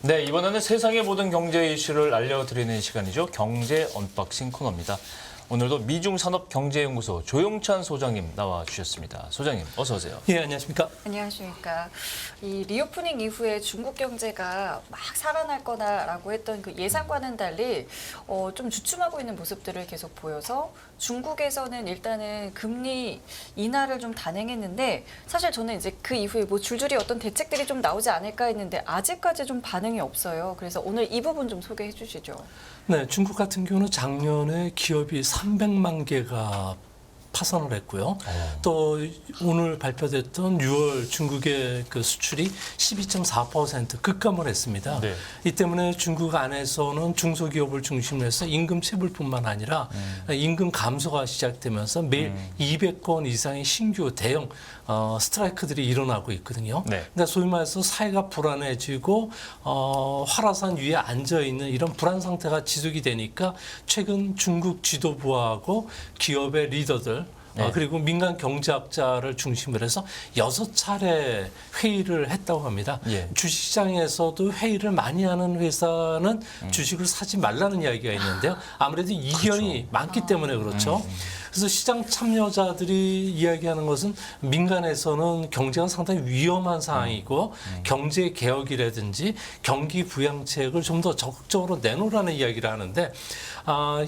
네, 이번에는 세상의 모든 경제 이슈를 알려드리는 시간이죠. 경제 언박싱 코너입니다. 오늘도 미중산업경제연구소 조용찬 소장님 나와주셨습니다. 소장님, 어서 오세요. 예, 안녕하십니까. 안녕하십니까. 이 리오프닝 이후에 중국 경제가 막 살아날 거다라고 했던 그 예상과는 달리 좀 주춤하고 있는 모습들을 계속 보여서 중국에서는 일단은 금리 인하를 좀 단행했는데 사실 저는 이제 그 이후에 뭐 줄줄이 어떤 대책들이 좀 나오지 않을까 했는데 아직까지 좀 반응이 없어요. 그래서 오늘 이 부분 좀 소개해 주시죠. 네, 중국 같은 경우는 작년에 기업이 300만 개가 파산을 했고요. 또 오늘 발표됐던 6월 중국의 그 수출이 12.4% 급감을 했습니다. 네. 이 때문에 중국 안에서는 중소기업을 중심으로 해서 임금 체불뿐만 아니라 임금 감소가 시작되면서 매일 200건 이상의 신규 대형 스트라이크들이 일어나고 있거든요. 네. 그러니까 소위 말해서 사회가 불안해지고 활화산 위에 앉아 있는 이런 불안 상태가 지속이 되니까 최근 중국 지도부하고 기업의 리더들 네. 그리고 민간 경제학자를 중심으로 해서 6차례 회의를 했다고 합니다. 예. 주식시장에서도 회의를 많이 하는 회사는 주식을 사지 말라는 이야기가 있는데요. 아무래도 이견이 많기 때문에 그렇죠. 그래서 시장 참여자들이 이야기하는 것은 민간에서는 경제가 상당히 위험한 상황이고 경제 개혁이라든지 경기 부양책을 좀 더 적극적으로 내놓으라는 이야기를 하는데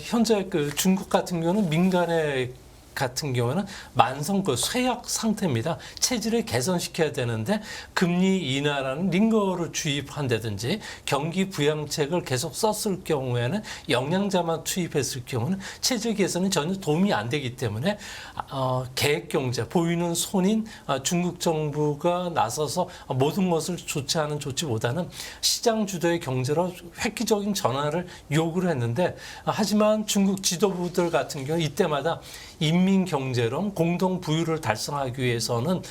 현재 그 중국 같은 경우는 민간의 같은 경우는 만성 그 쇠약 상태입니다. 체질을 개선시켜야 되는데 금리 인하라는 링거를 주입한다든지 경기 부양책을 계속 썼을 경우에는 영양자만 투입했을 경우는 체질 개선은 전혀 도움이 안 되기 때문에 계획 경제 보이는 손인 중국 정부가 나서서 모든 것을 조치하는 조치보다는 시장 주도의 경제로 획기적인 전환을 요구를 했는데 하지만 중국 지도부들 같은 경우 이때마다 인민 경제론 공동 부유를 달성하기 위해서는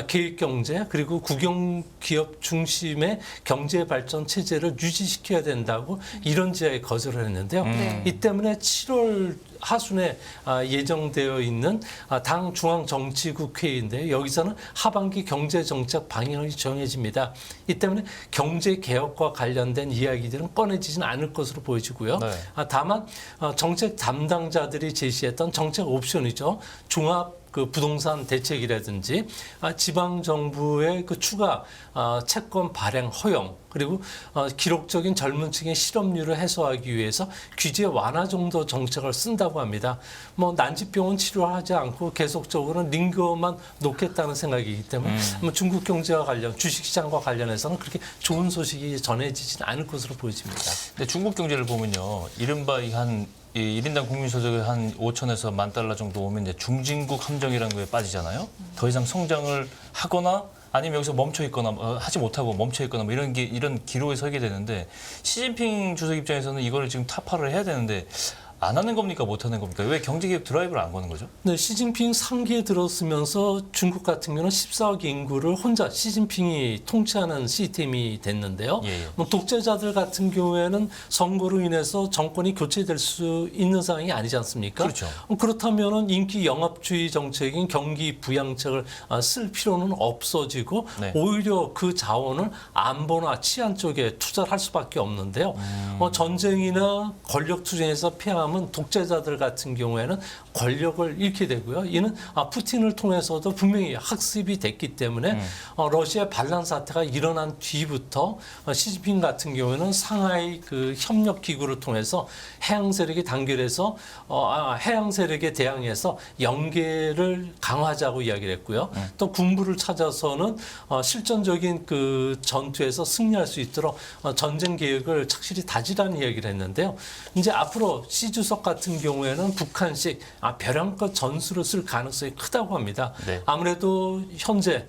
계획 경제 그리고 국영 기업 중심의 경제 발전 체제를 유지시켜야 된다고 이런 지하에 거절을 했는데요. 이 때문에 7월 하순에 예정되어 있는 당 중앙정치국 회의인데 여기서는 하반기 경제정책 방향이 정해집니다. 이 때문에 경제개혁과 관련된 이야기들은 꺼내지지는 않을 것으로 보여지고요. 네. 다만 정책 담당자들이 제시했던 정책 옵션이죠. 종합 그 부동산 대책이라든지 지방 정부의 그 추가 채권 발행 허용 그리고 기록적인 젊은 층의 실업률을 해소하기 위해서 규제 완화 정도 정책을 쓴다고 합니다. 뭐 난치병은 치료하지 않고 계속적으로 링거만 놓겠다는 생각이기 때문에 중국 경제와 관련 주식시장과 관련해서는 그렇게 좋은 소식이 전해지지는 않을 것으로 보여집니다. 근데 중국 경제를 보면요, 이른바 이 1인당 국민소득이 한 5천에서 1만 달러 정도 오면 이제 중진국 함정이라는 거에 빠지잖아요. 더 이상 성장을 하거나 아니면 여기서 멈춰 있거나 하지 못하고 멈춰 있거나 뭐 이런 기로에 서게 되는데 시진핑 주석 입장에서는 이거를 지금 타파를 해야 되는데 안 하는 겁니까? 못 하는 겁니까? 왜 경제개혁 드라이브를 안 거는 거죠? 네, 시진핑 3기에 들었으면서 중국 같은 경우는 14억 인구를 혼자 시진핑이 통치하는 시스템이 됐는데요. 예. 뭐 독재자들 같은 경우에는 선거로 인해서 정권이 교체될 수 있는 상황이 아니지 않습니까? 그렇죠. 그렇다면은 인기 영합주의 정책인 경기 부양책을 쓸 필요는 없어지고 네. 오히려 그 자원을 안보나 치안 쪽에 투자를 할 수밖에 없는데요. 전쟁이나 권력 투쟁에서 패하면 독재자들 같은 경우에는 권력을 잃게 되고요. 이는 푸틴을 통해서도 분명히 학습이 됐기 때문에 러시아 반란 사태가 일어난 뒤부터 시진핑 같은 경우에는 상하이 그 협력 기구를 통해서 해양 세력에 단결해서 해양 세력에 대항해서 연계를 강화하자고 이야기를 했고요. 또 군부를 찾아서는 실전적인 그 전투에서 승리할 수 있도록 전쟁 계획을 착실히 다지라는 이야기를 했는데요. 이제 앞으로 시 주석 같은 경우에는 북한식 벼랑끝 전술을 쓸 가능성이 크다고 합니다. 네. 아무래도 현재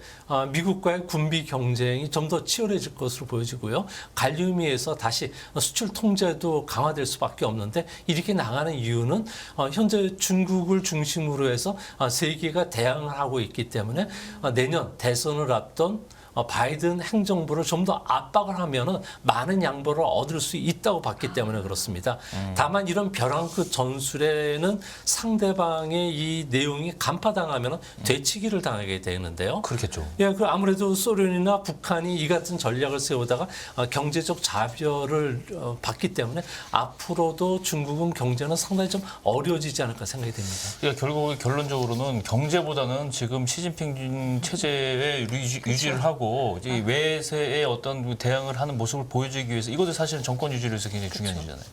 미국과의 군비 경쟁이 좀 더 치열해질 것으로 보여지고요. 갈리움에서 다시 수출 통제도 강화될 수밖에 없는데 이렇게 나가는 이유는 현재 중국을 중심으로 해서 세계가 대항을 하고 있기 때문에 내년 대선을 앞둔 바이든 행정부를 좀 더 압박을 하면은 많은 양보를 얻을 수 있다고 봤기 때문에 그렇습니다. 다만 이런 벼랑 끝 전술에는 상대방의 이 내용이 간파당하면은 되치기를 당하게 되는데요. 그렇겠죠. 예, 그 아무래도 소련이나 북한이 이 같은 전략을 세우다가 경제적 자별을 받기 때문에 앞으로도 중국은 경제는 상당히 좀 어려워지지 않을까 생각이 됩니다. 그러니까 결국 결론적으로는 경제보다는 지금 시진핑 체제의 유지를 하고 이제 외세의 어떤 대응을 하는 모습을 보여주기 위해서 이것도 사실은 정권 유지를 위해서 굉장히 중요한 일이잖아요.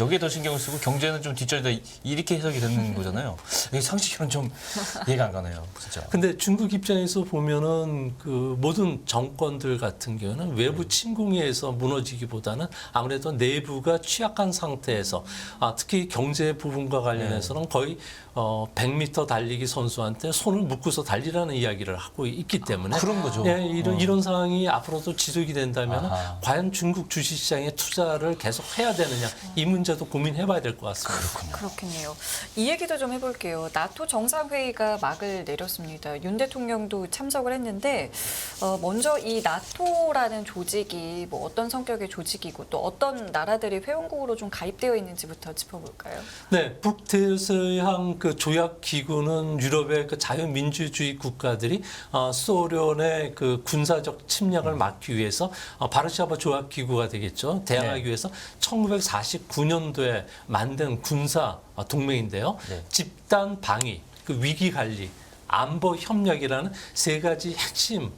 여기에 더 신경을 쓰고 경제는 좀 뒷전이다 이렇게 해석이 되는 거잖아요. 이게 상식으로는 좀 이해가 안 가네요, 진짜. 근데 중국 입장에서 보면은 그 모든 정권들 같은 경우는 외부 침공에 의해서 무너지기보다는 아무래도 내부가 취약한 상태에서 특히 경제 부분과 관련해서는 거의 100m 달리기 선수한테 손을 묶고서 달리라는 이야기를 하고 있기 때문에 그런 거죠. 예, 이런 상황이 앞으로도 지속이 된다면 아하. 과연 중국 주식시장에 투자를 계속 해야 되느냐 이 문제도 고민해봐야 될 것 같습니다. 그렇겠네요. 이 얘기도 좀 해볼게요. 나토 정상회의가 막을 내렸습니다. 윤 대통령도 참석을 했는데 먼저 이 나토라는 조직이 뭐 어떤 성격의 조직이고 또 어떤 나라들이 회원국으로 좀 가입되어 있는지부터 짚어볼까요? 네, 북대서양 그 조약 기구는 유럽의 그 자유민주주의 국가들이 소련의 그 군사적 침략을 막기 위해서 바르샤바 조약 기구가 되겠죠. 대항하기 네. 위해서 1949년도에 만든 군사 동맹인데요. 네. 집단 방위, 그 위기 관리, 안보 협력이라는 세 가지 핵심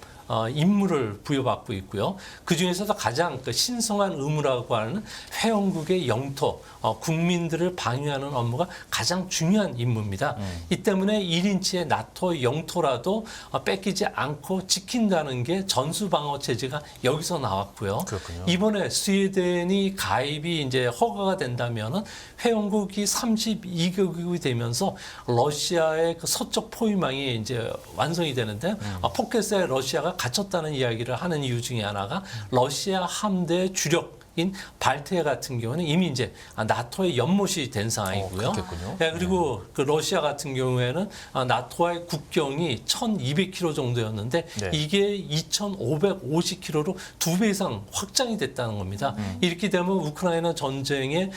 임무를 부여받고 있고요. 그 중에서도 가장 그 신성한 의무라고 하는 회원국의 영토, 국민들을 방위하는 업무가 가장 중요한 임무입니다. 이 때문에 1인치의 나토 영토라도 뺏기지 않고 지킨다는 게 전수방어 체제가 여기서 나왔고요. 그렇군요. 이번에 스웨덴이 가입이 이제 허가가 된다면은 회원국이 32개국이 되면서 러시아의 그 서쪽 포위망이 이제 완성이 되는데 포켓에 러시아가 갇혔다는 이야기를 하는 이유 중에 하나가 러시아 함대의 주력인 발트해 같은 경우는 이미 이제 나토의 연못이 된 상황이고요. 그렇겠군요. 네, 그리고 그 러시아 같은 경우에는 나토와의 국경이 1,200km 정도였는데 네. 이게 2,550km로 2배 이상 확장이 됐다는 겁니다. 이렇게 되면 우크라이나 전쟁에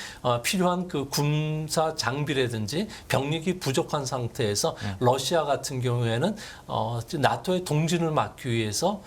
필요한 그 군사 장비라든지 병력이 부족한 상태에서 러시아 같은 경우에는 나토의 동진을 막기 위해서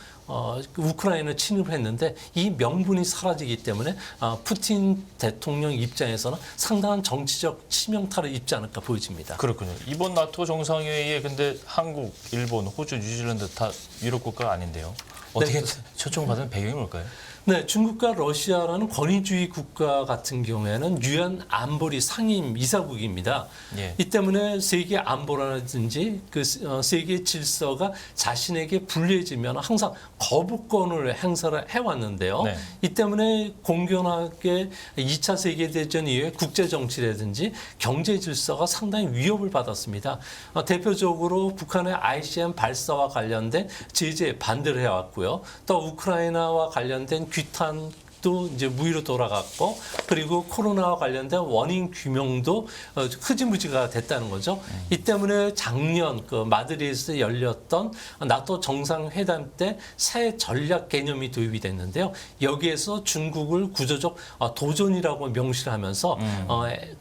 우크라이나를 침입했는데 이 명분이 사라지기 때문에 푸틴 대통령 입장에서는 상당한 정치적 치명타를 입지 않을까 보여집니다. 그렇군요. 이번 나토 정상회의에 근데 한국, 일본, 호주, 뉴질랜드 다 유럽 국가가 아닌데요. 어떻게 초청을 받은 배경이 뭘까요? 네, 중국과 러시아라는 권위주의 국가 같은 경우에는 유엔 안보리 상임 이사국입니다. 예. 이 때문에 세계 안보라든지 그 세계 질서가 자신에게 불리해지면 항상 거부권을 행사를 해왔는데요. 네. 이 때문에 공견하게 2차 세계대전 이후에 국제정치라든지 경제 질서가 상당히 위협을 받았습니다. 대표적으로 북한의 ICBM 발사와 관련된 제재에 반대를 해왔고요. 또 우크라이나와 관련된 규탄도 이제 무위로 돌아갔고 그리고 코로나와 관련된 원인 규명도 흐지부지가 됐다는 거죠. 이 때문에 작년 그 마드리드에서 열렸던 나토 정상회담 때 새 전략 개념이 도입이 됐는데요. 여기에서 중국을 구조적 도전이라고 명시를 하면서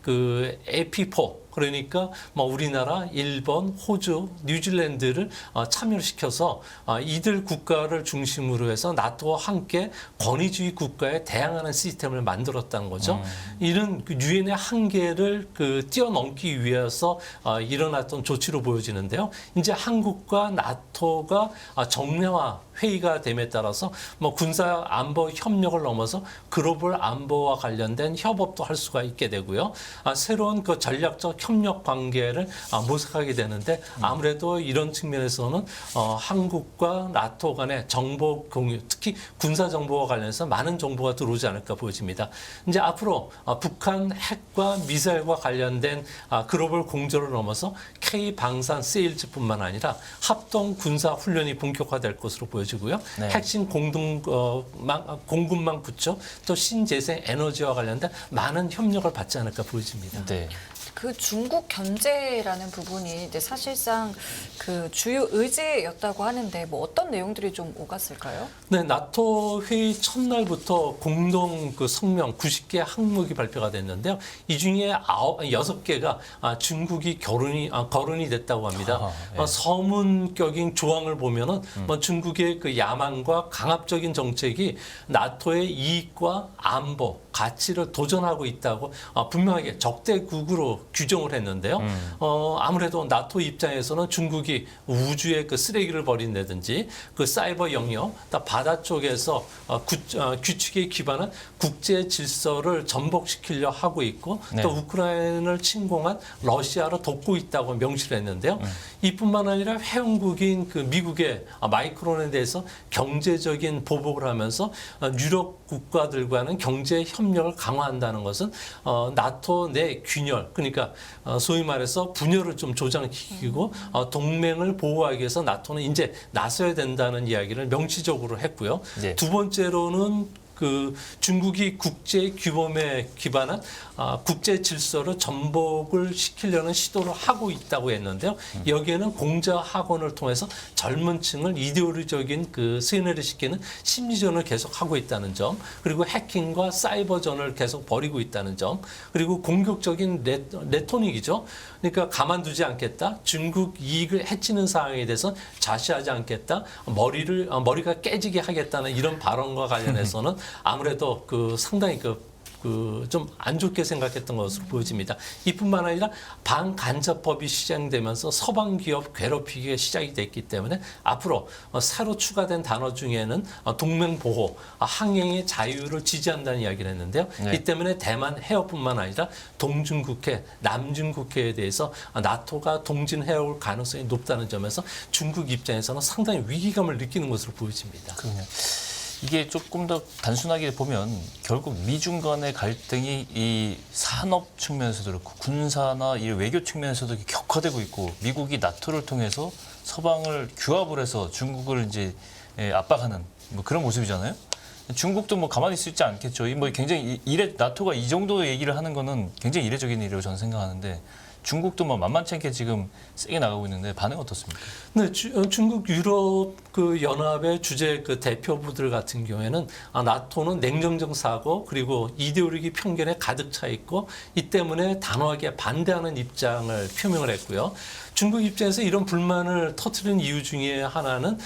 그 AP4 그러니까 뭐 우리나라, 일본, 호주, 뉴질랜드를 참여를 시켜서 이들 국가를 중심으로 해서 나토와 함께 권위주의 국가에 대항하는 시스템을 만들었다는 거죠. 이런 유엔의 한계를 그 뛰어넘기 위해서 일어났던 조치로 보여지는데요. 이제 한국과 나토가 정례화 회의가 됨에 따라서 뭐 군사 안보 협력을 넘어서 글로벌 안보와 관련된 협업도 할 수가 있게 되고요. 새로운 그 전략적 협력 관계를 모색하게 되는데 아무래도 이런 측면에서는 한국과 나토 간의 정보 공유, 특히 군사 정보와 관련해서 많은 정보가 들어오지 않을까 보여집니다. 이제 앞으로 북한 핵과 미사일과 관련된 글로벌 공조를 넘어서 K 방산 세일즈뿐만 아니라 합동 군사 훈련이 본격화될 것으로 보여지고요. 네. 핵심 공군망 구축 또 신재생 에너지와 관련된 많은 협력을 받지 않을까 보여집니다. 네. 그 중국 견제라는 부분이 이제 사실상 그 주요 의제였다고 하는데 뭐 어떤 내용들이 좀 오갔을까요? 네, 나토 회의 첫날부터 공동 그 성명 90개 항목이 발표가 됐는데요. 이 중에 6개가 중국이 거론이 됐다고 합니다. 아하, 예. 서문격인 조항을 보면은 뭐 중국의 그 야만과 강압적인 정책이 나토의 이익과 안보, 가치를 도전하고 있다고 분명하게 적대국으로 규정을 했는데요. 아무래도 나토 입장에서는 중국이 우주에 그 쓰레기를 버린다든지 그 사이버 영역, 또 바다 쪽에서 규칙에 기반한 국제 질서를 전복시키려 하고 있고 네. 또 우크라이나를 침공한 러시아를 돕고 있다고 명시를 했는데요. 이뿐만 아니라 회원국인 그 미국의 마이크론에 대해서 경제적인 보복을 하면서 유럽 국가들과는 경제 협력을 강화한다는 것은 나토 내 균열, 그러니까 소위 말해서 분열을 좀 조장시키고 동맹을 보호하기 위해서 나토는 이제 나서야 된다는 이야기를 명시적으로 했고요. 네. 두 번째로는 그 중국이 국제 규범에 기반한 국제 질서를 전복을 시키려는 시도를 하고 있다고 했는데요. 여기에는 공자 학원을 통해서 젊은 층을 이데올로기적인 그 세뇌를 시키는 심리전을 계속 하고 있다는 점, 그리고 해킹과 사이버전을 계속 벌이고 있다는 점, 그리고 공격적인 레토닉이죠. 그러니까 가만두지 않겠다. 중국 이익을 해치는 상황에 대해서 자시하지 않겠다. 머리가 깨지게 하겠다는 이런 발언과 관련해서는 아무래도 그 상당히 좀 안 좋게 생각했던 것으로 보여집니다. 이뿐만 아니라 반간접법이 시행되면서 서방 기업 괴롭히기가 시작이 됐기 때문에 앞으로 새로 추가된 단어 중에는 동맹 보호, 항행의 자유를 지지한다는 이야기를 했는데요. 네. 이 때문에 대만 해협뿐만 아니라 동중국해, 남중국해에 대해서 나토가 동진해올 가능성이 높다는 점에서 중국 입장에서는 상당히 위기감을 느끼는 것으로 보여집니다. 그럼요. 이게 조금 더 단순하게 보면 결국 미중 간의 갈등이 이 산업 측면에서도 그렇고 군사나 이 외교 측면에서도 격화되고 있고 미국이 나토를 통해서 서방을 규합을 해서 중국을 이제 압박하는 뭐 그런 모습이잖아요. 중국도 뭐 가만히 있지 않겠죠. 뭐 굉장히 나토가 이 정도 얘기를 하는 거는 굉장히 이례적인 일이라고 저는 생각하는데 중국도 뭐 만만치 않게 지금 세게 나가고 있는데 반응 어떻습니까? 네, 중국 유럽 그 연합의 주재 그 대표부들 같은 경우에는 나토는 냉정적 사고 그리고 이데올로기 편견에 가득 차 있고 이 때문에 단호하게 반대하는 입장을 표명을 했고요. 중국 입장에서 이런 불만을 터뜨린 이유 중에 하나는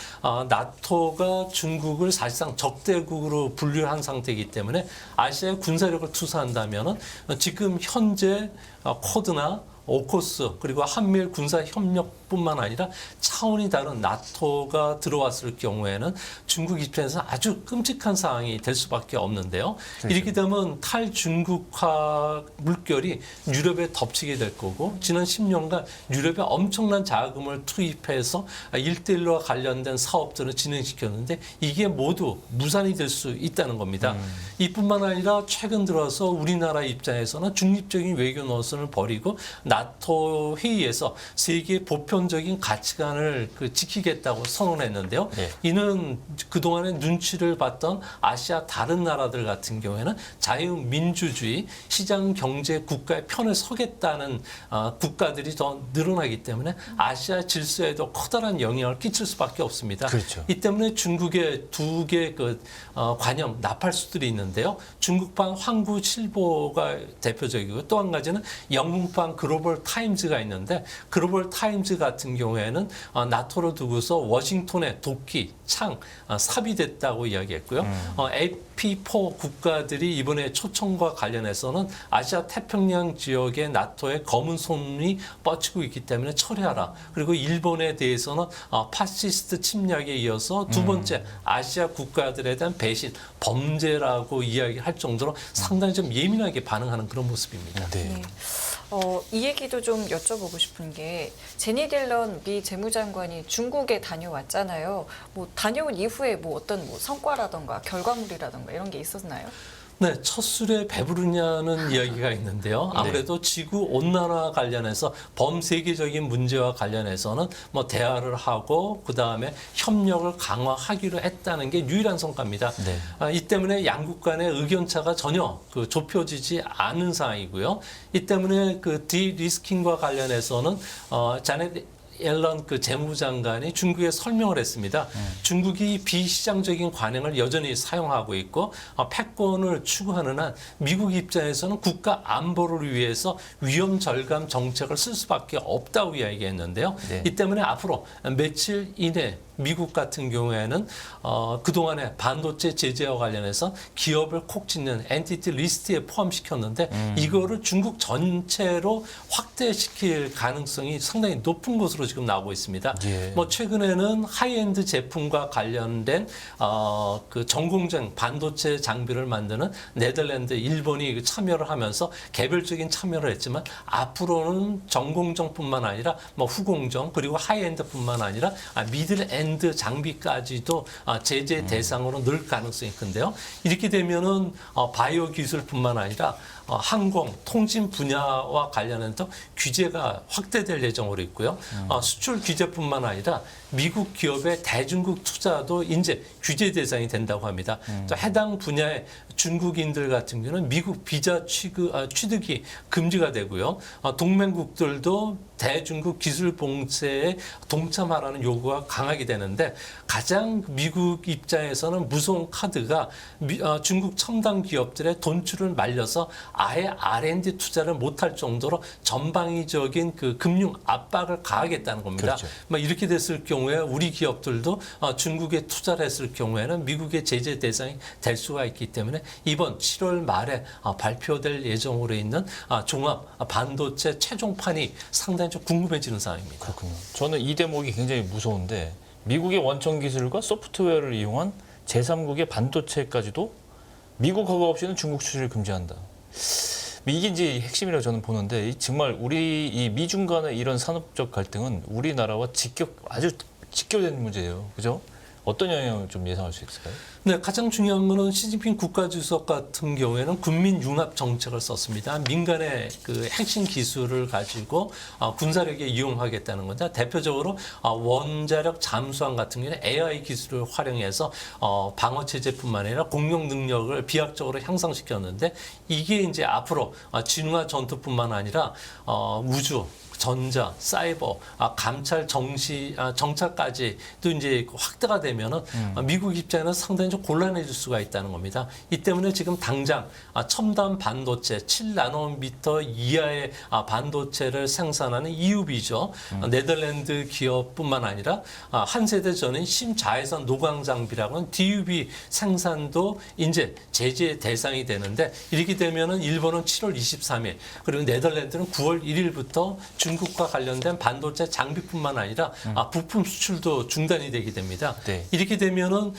나토가 중국을 사실상 적대국으로 분류한 상태이기 때문에 아시아에 군사력을 투사한다면은 지금 현재 쿼드나 오코스 그리고 한미일 군사 협력뿐만 아니라 차원이 다른 나토가 들어왔을 경우에는 중국 입장에서는 아주 끔찍한 상황이 될 수밖에 없는데요. 그렇죠. 이렇게 되면 탈중국화 물결이 유럽에 덮치게 될 거고 지난 10년간 유럽에 엄청난 자금을 투입해서 1대1과 관련된 사업들을 진행시켰는데 이게 모두 무산이 될 수 있다는 겁니다. 이뿐만 아니라 최근 들어서 우리나라 입장에서는 중립적인 외교 노선을 버리고 나토 회의에서 세계 보편적인 가치관을 지키겠다고 선언했는데요. 네. 이는 그동안에 눈치를 봤던 아시아 다른 나라들 같은 경우에는 자유민주주의, 시장 경제 국가의 편을 서겠다는 국가들이 더 늘어나기 때문에 아시아 질서에도 커다란 영향을 끼칠 수밖에 없습니다. 그렇죠. 이 때문에 중국의 두 개 관영 나팔수들이 있는데요. 중국판 황구칠보가 대표적이고 또 한 가지는 영국판 글로벌 타임즈가 있는데 글로벌 타임즈 같은 경우에는 나토를 두고서 워싱턴에 도끼, 창, 삽이 됐다고 이야기했고요. AP4 국가들이 이번에 초청과 관련해서는 아시아 태평양 지역에 나토의 검은 손이 뻗치고 있기 때문에 철회하라. 그리고 일본에 대해서는 파시스트 침략에 이어서 두 번째 아시아 국가들에 대한 배신, 범죄라고 이야기할 정도로 상당히 좀 예민하게 반응하는 그런 모습입니다. 네. 네. 이 얘기도 좀 여쭤보고 싶은 게 제니 딜런 미 재무장관이 중국에 다녀왔잖아요. 뭐 다녀온 이후에 뭐 어떤 뭐 성과라던가 결과물이라던가 이런 게 있었나요? 네, 첫 술에 배부르냐는 이야기가 있는데요. 아무래도 지구 온난화 관련해서 범세계적인 문제와 관련해서는 뭐 대화를 하고 그 다음에 협력을 강화하기로 했다는 게 유일한 성과입니다. 네. 이 때문에 양국 간의 의견차가 전혀 좁혀지지 않은 상황이고요. 이 때문에 그 디리스킹과 관련해서는 자넷 옐런 그 재무장관이 중국에 설명을 했습니다. 중국이 비시장적인 관행을 여전히 사용하고 있고 패권을 추구하는 한 미국 입장에서는 국가 안보를 위해서 위험 절감 정책을 쓸 수밖에 없다고 이야기했는데요. 네. 이 때문에 앞으로 며칠 이내 미국 같은 경우에는 그동안에 반도체 제재와 관련해서 기업을 콕 찢는 엔티티 리스트에 포함시켰는데 이거를 중국 전체로 확대시킬 가능성이 상당히 높은 것으로 지금 나오고 있습니다. 예. 뭐 최근에는 하이엔드 제품과 관련된 그 전공정 반도체 장비를 만드는 네덜란드, 일본이 참여를 하면서 개별적인 참여를 했지만 앞으로는 전공정뿐만 아니라 뭐 후공정 그리고 하이엔드뿐만 아니라 미들엔드 장비까지도 제재 대상으로 늘 가능성이 큰데요. 이렇게 되면은 바이오 기술뿐만 아니라 항공, 통신 분야와 관련해서 규제가 확대될 예정으로 있고요. 수출 규제뿐만 아니라 미국 기업의 대중국 투자도 이제 규제 대상이 된다고 합니다. 또 해당 분야의 중국인들 같은 경우는 미국 비자 취득이 금지가 되고요. 동맹국들도 대중국 기술 봉쇄에 동참하라는 요구가 강하게 되는데 가장 미국 입장에서는 무서운 카드가 중국 첨단 기업들의 돈줄을 말려서 아예 R&D 투자를 못할 정도로 전방위적인 그 금융 압박을 가하겠다는 겁니다. 그렇죠. 이렇게 됐을 경우에 우리 기업들도 중국에 투자를 했을 경우에는 미국의 제재 대상이 될 수가 있기 때문에 이번 7월 말에 발표될 예정으로 있는 종합 반도체 최종판이 상당히 좀 궁금해지는 상황입니다. 그렇군요. 저는 이 대목이 굉장히 무서운데 미국의 원천 기술과 소프트웨어를 이용한 제3국의 반도체까지도 미국 허가 없이는 중국 수출을 금지한다. 이게 이제 핵심이라고 저는 보는데 정말 우리 이 미중 간의 이런 산업적 갈등은 우리나라와 아주 직결된 문제예요. 그죠? 어떤 영향을 좀 예상할 수 있을까요? 네, 가장 중요한 거는 시진핑 국가주석 같은 경우에는 군민 융합 정책을 썼습니다. 민간의 그 핵심 기술을 가지고 군사력에 이용하겠다는 건데 대표적으로 원자력 잠수함 같은 경우는 AI 기술을 활용해서 방어 체제뿐만 아니라 공격 능력을 비약적으로 향상시켰는데 이게 이제 앞으로 진화 전투뿐만 아니라 우주 전자, 사이버, 감찰, 정찰까지도 이제 확대가 되면은 미국 입장에는 상당히 좀 곤란해질 수가 있다는 겁니다. 이 때문에 지금 당장 첨단 반도체 7나노미터 이하의 반도체를 생산하는 EUV죠. 네덜란드 기업뿐만 아니라 한 세대 전인 심자외선 노광 장비라고는 DUV 생산도 이제 제재 대상이 되는데 이렇게 되면은 일본은 7월 23일 그리고 네덜란드는 9월 1일부터 중국과 관련된 반도체 장비뿐만 아니라 부품 수출도 중단이 되게 됩니다. 네. 이렇게 되면은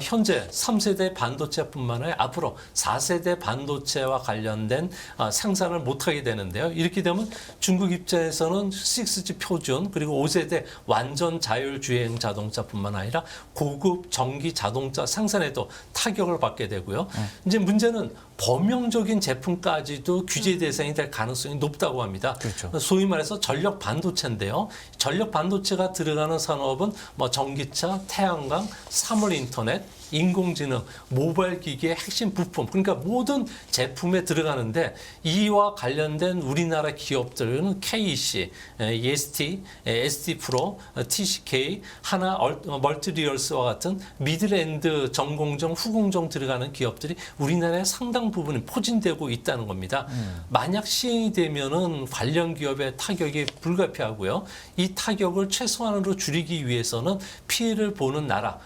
현재 3세대 반도체뿐만 아니라 앞으로 4세대 반도체와 관련된 생산을 못하게 되는데요. 이렇게 되면 중국 입장에서는 6G 표준 그리고 5세대 완전 자율주행 자동차뿐만 아니라 고급 전기 자동차 생산에도 타격을 받게 되고요. 이제 문제는 범용적인 제품까지도 규제 대상이 될 가능성이 높다고 합니다. 그렇죠. 소위 말해서 전력 반도체인데요. 전력 반도체가 들어가는 산업은 뭐 전기차, 태양광, 사물 인터넷, 인공지능, 모바일 기기의 핵심 부품 그러니까 모든 제품에 들어가는데 이와 관련된 우리나라 기업들은 KEC, EST, ST프로, TCK, 하나 멀티리얼스와 같은 미들엔드 전공정, 후공정 들어가는 기업들이 우리나라의 상당 부분이 포진되고 있다는 겁니다. 만약 시행이 되면은 관련 기업의 타격이 불가피하고요. 이 타격을 최소한으로 줄이기 위해서는 피해를 보는 나라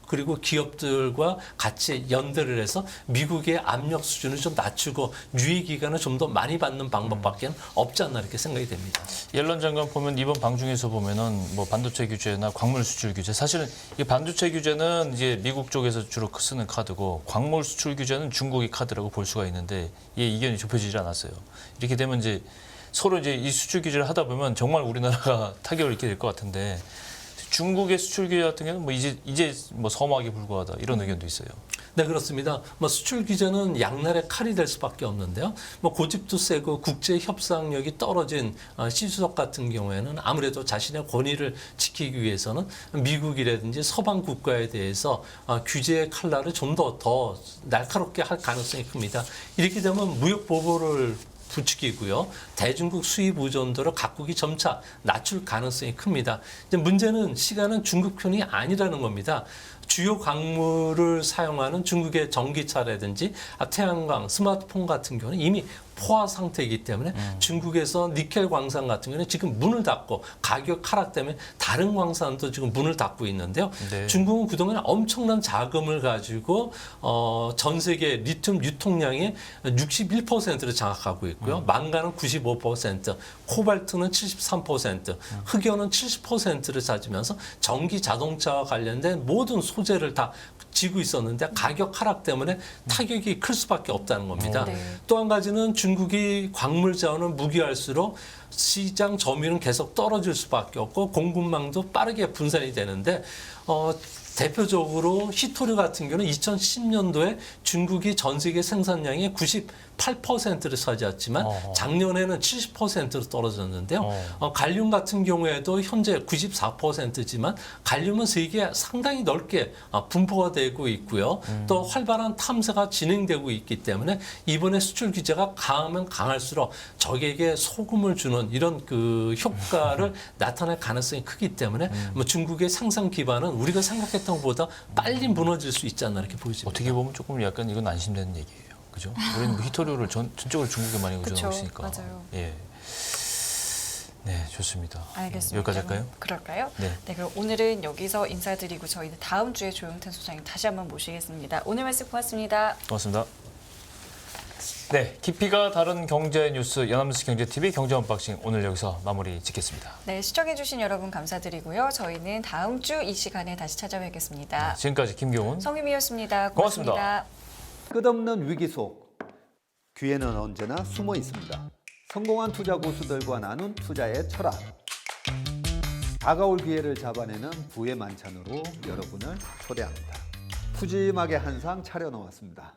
그리고 기업들과 같이 연대를 해서 미국의 압력 수준을 좀 낮추고 유예 기간을 좀 더 많이 받는 방법밖에 없지 않나 이렇게 생각이 됩니다. 옐런 장관 보면 이번 방중에서 보면은 뭐 반도체 규제나 광물 수출 규제 사실은 이 반도체 규제는 이제 미국 쪽에서 주로 쓰는 카드고 광물 수출 규제는 중국의 카드라고 볼 수가 있는데 이게 이견이 좁혀지지 않았어요. 이렇게 되면 이제 서로 이제 이 수출 규제를 하다 보면 정말 우리나라가 타격을 입게 될 것 같은데 중국의 수출 규제 같은 경우는 뭐 이제 뭐 서막에 불과하다 이런 의견도 있어요. 네, 그렇습니다. 뭐 수출 규제는 양날의 칼이 될 수밖에 없는데요. 뭐 고집도 세고 국제 협상력이 떨어진 시주석 같은 경우에는 아무래도 자신의 권위를 지키기 위해서는 미국이라든지 서방 국가에 대해서 규제의 칼날을 좀 더 날카롭게 할 가능성이 큽니다. 이렇게 되면 무역 보복을 부추기고요. 대중국 수입 의존도를 각국이 점차 낮출 가능성이 큽니다. 이제 문제는 시간은 중국 편이 아니라는 겁니다. 주요 광물을 사용하는 중국의 전기차라든지 태양광, 스마트폰 같은 경우는 이미 포화 상태이기 때문에 중국에서 니켈 광산 같은 경우는 지금 문을 닫고 가격 하락 때문에 다른 광산도 지금 문을 닫고 있는데요. 네. 중국은 그동안 엄청난 자금을 가지고 전 세계 리튬 유통량의 61%를 장악하고 있고요. 망간은 95%, 코발트는 73%, 흑연은 70%를 차지면서 전기 자동차와 관련된 모든 소재를 다 지고 있었는데 가격 하락 때문에 타격이 클 수밖에 없다는 겁니다. 네. 또 한 가지는 중국이 광물 자원을 무기할수록 시장 점유율은 계속 떨어질 수밖에 없고 공급망도 빠르게 분산이 되는데 대표적으로 히토류 같은 경우는 2010년도에 중국이 전 세계 생산량의 98%를 차지했지만 작년에는 70%로 떨어졌는데요. 갈륨 같은 경우에도 현재 94%지만 갈륨은 세계에 상당히 넓게 분포가 되고 있고요. 또 활발한 탐사가 진행되고 있기 때문에 이번에 수출 규제가 강하면 강할수록 적에게 소금을 주는 이런 그 효과를 나타낼 가능성이 크기 때문에 뭐 중국의 생산 기반은 우리가 생각했던 것보다 빨리 무너질 수 있지 않나 이렇게 보여집니다. 어떻게 보면 조금 약간 이건 안심되는 얘기예요. 그죠? 우리는 뭐 히토류를 전적으로 중국에 많이 의존하고 그쵸, 있으니까. 맞아요. 예. 네, 좋습니다. 알겠습니다. 여기까지 할까요? 그럴까요? 네. 네, 그럼 오늘은 여기서 인사드리고 저희는 다음 주에 조영태 소장님 다시 한번 모시겠습니다. 오늘 말씀 고맙습니다. 고맙습니다. 네, 깊이가 다른 경제 뉴스 연합뉴스 경제TV 경제 언박싱 오늘 여기서 마무리 짓겠습니다. 네, 시청해주신 여러분 감사드리고요. 저희는 다음 주 이 시간에 다시 찾아뵙겠습니다. 지금까지 김경훈. 성유미였습니다. 고맙습니다. 고맙습니다. 끝없는 위기 속 기회는 언제나 숨어 있습니다. 성공한 투자 고수들과 나눈 투자의 철학. 다가올 기회를 잡아내는 부의 만찬으로 여러분을 초대합니다. 푸짐하게 한 상 차려놓았습니다.